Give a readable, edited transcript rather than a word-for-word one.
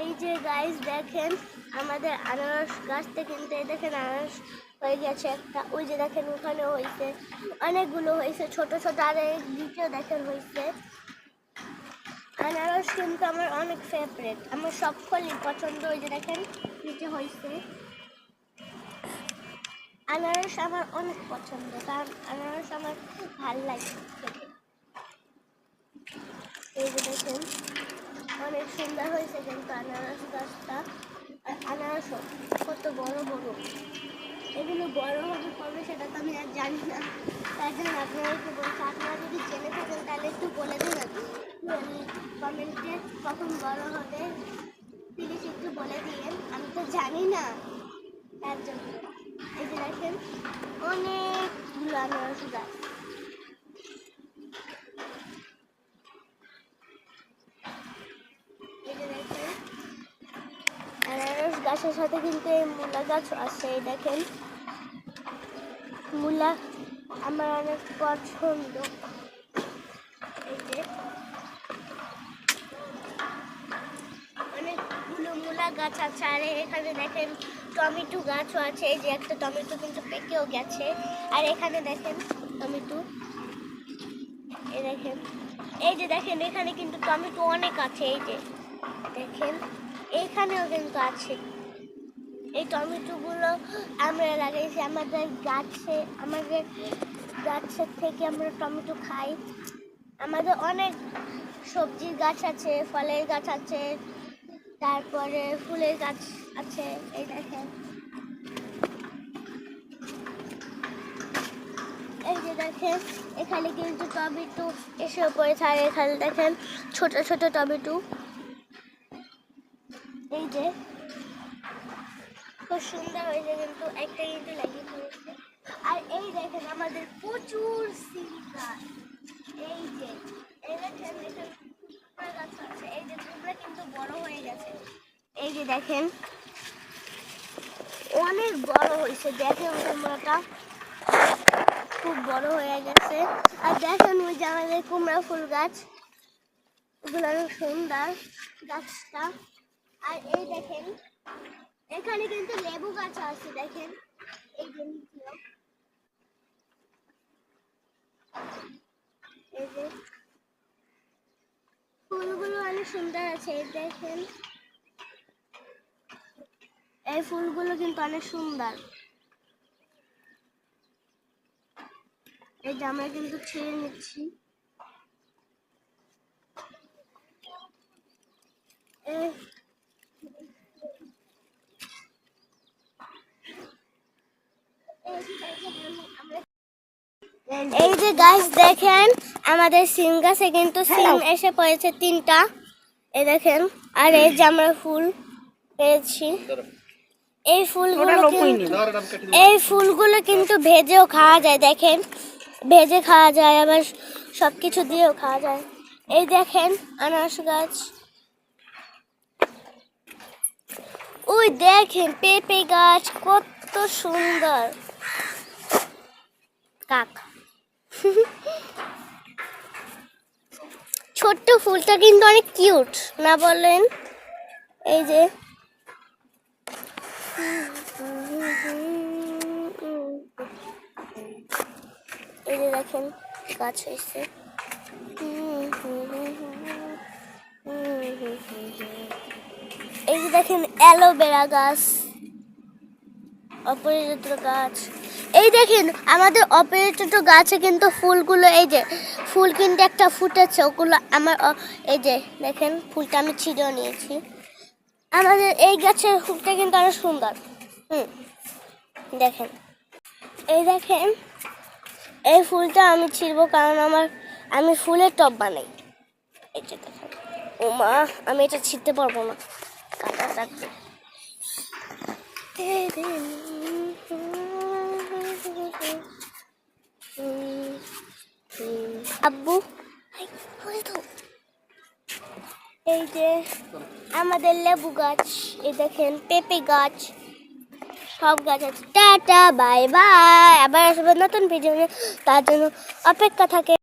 এই যে গাইস দেখেন আমাদের আনারস গাছতে কিন্তু এই দেখেন আনারস হয়ে গেছে একটা, ওই যে দেখেন ওখানে হয়েছে অনেকগুলো হয়েছে ছোট ছোট, আর এই দ্বিতীয় দেখেন হয়েছে। আনারস কিন্তু আমার অনেক ফেভারিট, আমার সব ফলই পছন্দ। ওই যে দেখেন নিচে হয়েছে। আনারস আমার অনেক পছন্দ, কারণ আনারস আমার ভাল লাগে খেতে। এই যে দেখেন অনেক সুন্দর হয়েছে কিন্তু আনারস গাছটা। আর আনারস কত বড় বড়, এগুলো বড় হবে কবে সেটা তো আমি আর জানি না, তার জন্য আপনাদেরকে বলছি। আপনারা যদি জেনে থাকেন তাহলে একটু বলে দিন কমেন্টে কখন বড় হবে, প্লিজ একটু বলে দিন, আমি তো জানি না তার জন্য। এই যে দেখেন অনেকগুলো আনারস গাছ। এই যে দেখেন আনারস গাছের সাথে কিন্তু এই মূলা গাছ আছে। এই দেখেন মূলা আমার অনেক পছন্দ। এই যে অনেকগুলো মূলা গাছ আছে, আর এখানে দেখেন টমেটো গাছও আছে। এই যে একটা টমেটো কিন্তু পেকেও গেছে, আর এখানে দেখেন টমেটো। এই দেখেন এই যে দেখেন এখানে কিন্তু টমেটো অনেক আছে। এই যে দেখেন এইখানেও কিন্তু আছে। এই টমেটোগুলো আমরা লাগাইছি আমাদের গাছে, আমাদের গাছের থেকে আমরা টমেটো খাই। আমাদের অনেক সবজির গাছ আছে, ফলের গাছ আছে, তারপরে ফুলের গাছ আছে। এই দেখেন এই যে দেখেন এখানে কিন্তু টমেটো এসে পড়েছে, আর এখানে দেখেন ছোট ছোট টমেটো। এই যে খুব সুন্দর হয়েছে, কিন্তু একটা কিন্তু লাগিয়ে পড়েছে। আর এই দেখেন আমাদের প্রচুর সিম গাছ। এই যে এই দেখেন এখানে কুমড়া গাছ আছে। এই যে কুমড়া কিন্তু বড় হয়ে গেছে। এই যে দেখেন অনেক বড় হয়েছে, দেখেন কুমড়াটা খুব বড় হয়ে গেছে। আর দেখেন ওই যে আমাদের কুমড়া ফুল গাছ, ওগুলো অনেক সুন্দর গাছটা। আর এই দেখেন এখানে কিন্তু লেবু গাছ আছে। দেখেন এই যে নিচেও এই যে ফুলগুলো অনেক সুন্দর আছে। এই দেখেন এই ফুলগুলো কিন্তু অনেক সুন্দর। এই যে আমরা কিন্তু ছিঁড়ে নিচ্ছি। এই যে গাছ দেখেন আমাদের সিম গাছে কিন্তু সিম এসে পড়েছে 3টা। এই দেখেন, আর এই যে আমরা ফুল পেয়েছি। এই ফুলগুলো কিন্তু ভেজেও খাওয়া যায়। দেখেন ভেজে খাওয়া যায়, আবার সবকিছু দিয়েও খাওয়া যায়। এই দেখেন আনারস গাছ। ওই দেখেন পেঁপে গাছ কত সুন্দর। কাক ছোট্ট ফুলটা কিন্তু অনেক কিউট না বলেন? এই যে এই যে দেখেন গাছ হয়েছে। এই যে দেখেন অ্যালোভেরা গাছ, অপরিচিত গাছ। এই দেখেন আমাদের অপরিচিত গাছে কিন্তু ফুলগুলো, এই যে ফুল কিন্তু একটা ফুটেছে, ওগুলো আমার এই যে দেখেন ফুলটা আমি ছিঁড়েও নিয়েছি। আমাদের এই গাছের ফুলটা কিন্তু অনেক সুন্দর। দেখেন এই দেখেন এই ফুলটা আমি ছিঁড়বো, কারণ আমি ফুলের টব বানাই। এই যে দেখেন, ও মা আমি এটা ছিঁড়তে পারবো না, কাটা লাগবে। আব্বু এই যে আমাদের লেবু গাছ, এই দেখেন পেঁপে গাছ, সব গাছ আছে। টাটা বাই বাই, আবার আসবো নতুন ভিডিও নিয়ে, তার জন্য অপেক্ষা থাকে।